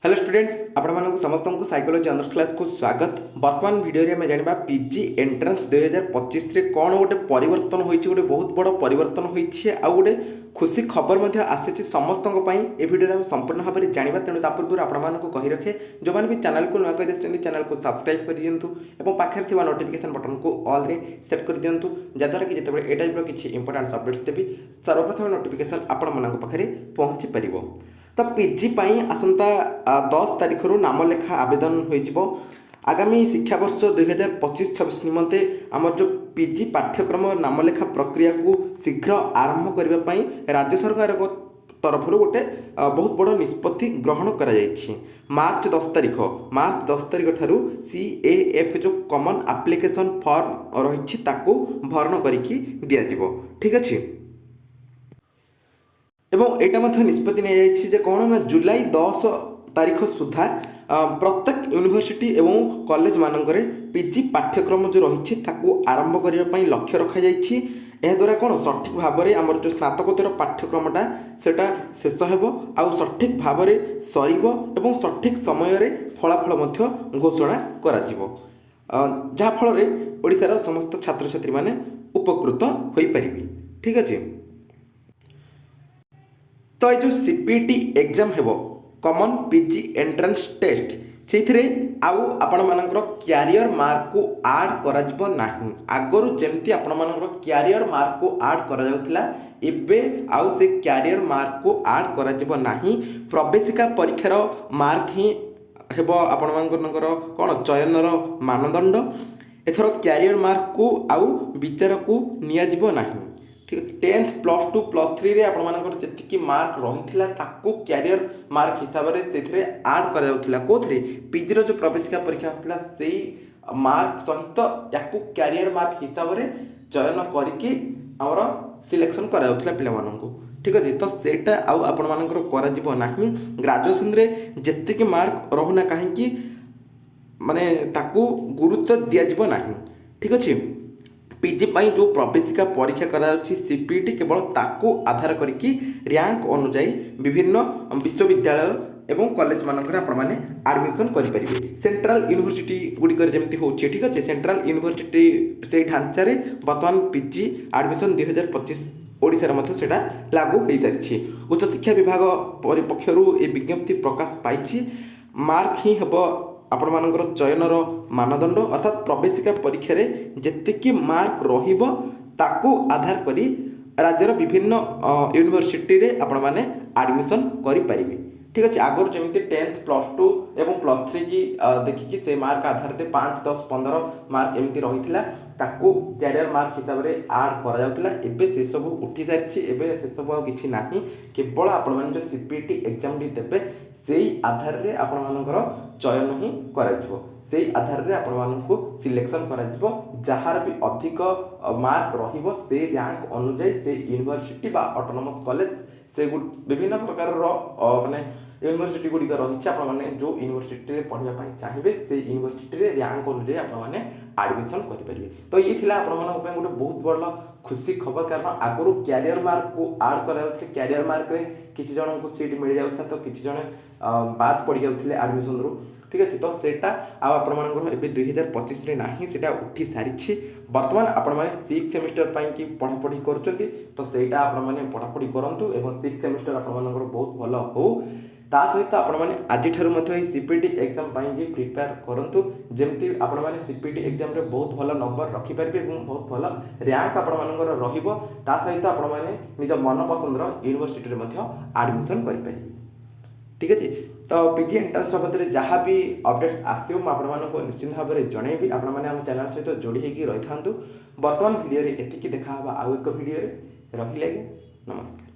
Hello students आपण समस्त को साइकोलॉजी ऑनर्स क्लास को स्वागत। वर्तमान वीडियो रे जानिबा पीजी एंट्रेंस 2025 रे कौन गोटे परिवर्तन होइछि, गोटे बहुत बड़ परिवर्तन होइछि आ गोटे खुशी खबर मध्ये आसीछि समस्तक पई। ए वीडियो रे हम संपूर्ण भाव में जानिबा, तेणु ता पूर्व आपण को कहि रखे जो माने भी चैनल को नया कहि देछन चैनल को सब्सक्राइब कर दियंतु एवं पाखर थिबा नोटिफिकेशन बटन को ऑल रे सेट कर दियंतु, जद्वारा कि जेतेबे ए टाइप रो किछि इंपोर्टेंट अपडेट्स देबी सर्वप्रथम नोटिफिकेशन आपण मानक पाखरे पहुंची परिबो। तो पीजी पाई आसंता 10 तारिख रु नाम लेखा आवेदन हो आगामी शिक्षा वर्ष 2025-26 निमंते आमर जो पीजी पाठ्यक्रम नाम लेखा प्रक्रिया को शीघ्र आरंभ करने राज्य सरकार तरफ गोटे बहुत बड़ निष्पत्ति ग्रहण करा मार्च 10 तारिख ठारू CAF जो कॉमन एप्लिकेशन फॉर्म रही भरण करके दिज्व। ठीक अच्छे एवं एटा मध्य निष्पत्ति नहीं कौन ना जुलाई 10 तारिख सुधा प्रत्येक यूनिवर्सिटी एवं कॉलेज मानक पीजी पाठ्यक्रम जो रही आरंभ करने लक्ष्य रखा द्वारा कौन सठिक भाव में आमर जो स्नातकोत्तर पाठ्यक्रमटा सेटा शेष हो आउ सठिक भाव में सरीब एवं सठिक समय फलाफल घोषणा करा जहाँफल ओडिशार समस्त छात्र छात्री माने उपकृत हो पारिबे। ठीक अच्छे तो ये जो सीपीटी एग्जाम हेबो कॉमन पीजी एंट्रेंस टेस्ट से आउ आपण मानकर क्यारियर मार्क को ऐड करा जिवो नाही। आगरु जेमती आपण मानकर क्यारियर मार्क को ऐड करा जाउतला एबे आउ से क्यारियर मार्क को ऐड करा जिवो नाही। प्रवेशिका परीक्षार मार्क ही हेबो आपण मानकर कोन चयनर मानदंड। एथर क्यारियर मार्क को आउ विचार को निया जिवो नाही। ठीक 10th +2 +3 रे आपण मानकर जति मार्क रही ताकू क्यारियर मार्क हिसाब से ऐड करा कोथरे पीजी रो जो प्रवेशिका परीक्षा होता से मार्क सहित याकू क्यारियर मार्क हिसाब से चयन करके आमर सिलेक्शन करा पिला माननकू। ठीक अच्छे तो सेटा आउ आपण मानकर करा जिवो नाही। ग्रेजुएशन रे जति मार्क रहुना कहीं माने ताकू गुरुत्व दिया जिवो नाही। ठीक अच्छे पीजी पाई जो प्रवेशिका परीक्षा करा सीपीटी केवल ताकू आधार करके रैंक अनुजाई विभिन्न विश्वविद्यालय एवं कॉलेज मानक आपने एडमिशन करेंगे। सेंट्रल यूनिवर्सिटी गुड़िक जमी हो। ठीक अच्छे सेंट्रल यूनिवर्सिटी से ढांचा बर्तमान पीजी एडमिशन 2025 ओडिशा मध्य सेटा लागू हो सारी। उच्च शिक्षा विभाग पक्षर ये विज्ञप्ति प्रकाश पाई। मार्क ही हेब आपण मानकर चयनर मानदंड अर्थात प्रवेशिका परीक्षा रे जेतिकी मार्क रहिबो ताकू आधार करी राज्यर विभिन्न यूनिवर्सिटी रे आपण माने एडमिशन करि परिबे। ठीक अच्छे आगर जमी 10th +2 एवं +3 की देखिकी से मार्क आधार रे 5 10 15 मार्क एमती रही ताकू कैरियर मार्क हिसाब से ऐड करा जाउतला। एबे से सब उठी सारी एबे से सब किछि नाही। केवल आपण माने जो सीपीटी एग्जाम डी देबे सेही आधार रे आपण मानकर चयन ही करा जिवो। सेही आधार रे आपण मानकू सिलेक्शन करा जिवो। जहार भी अधिक मार्क रहिबो से रैंक अनुसार से यूनिवर्सिटी बा ऑटोनोमस कॉलेज से विभिन्न प्रकार माने यूनिवर्सिटी गुड़िक रही आपने जो यूनिवर्सिटी रे पढ़ाई पाई चाहिए से यूनिवर्सिटी रे रैंक अनुसार आपने एडमिशन करेंगे। तो ये थिला आपण मानक गोटे बहुत बड़ खुशी खबर, कारण आगु क्यारियर मार्क को ऐड करा क्यारियर मार्क रे किछि जन को सीट मिल जाउथा तो किछि जन बाद पड़ जाउथिले एडमिशन रु। ठीक अच्छे तो सेटा आपण मानकर एबे 2025 रे नाही सेटा उठी सारी। वर्तमान आपण माने 6th सेमेस्टर पाई कि पढ़ापढ़ी करछंती तो सेटा आपण माने पढ़ापढ़ी करंतु एवं 6th सेमेस्टर आपण मानकर बहुत भलो हो। ता सहित आपण माने आज ठारू मते सीपीटी एग्जाम पाई कि प्रिपेयर करंतु जेमती आपण माने सीपीटी एग्जाम रे बहुत भलो नंबर रखि परबे एवं बहुत भलो रैंक आपण मानकर रहिबो। ता सहित आपण माने निज मन पसंद रो यूनिवर्सिटी रे मते एडमिशन करि परिबे। ठीक अच्छे तो पीजी एंट्रेंस बाबद जहाँ भी अपडेट्स आसो मुझे निश्चित भाव में जनइबी। आपण मैंने आम चैनल सहित जोड़ी होगी रही था। वर्तमान वीडियो एतिकी देखा आउ एक वीडियो रही। नमस्कार।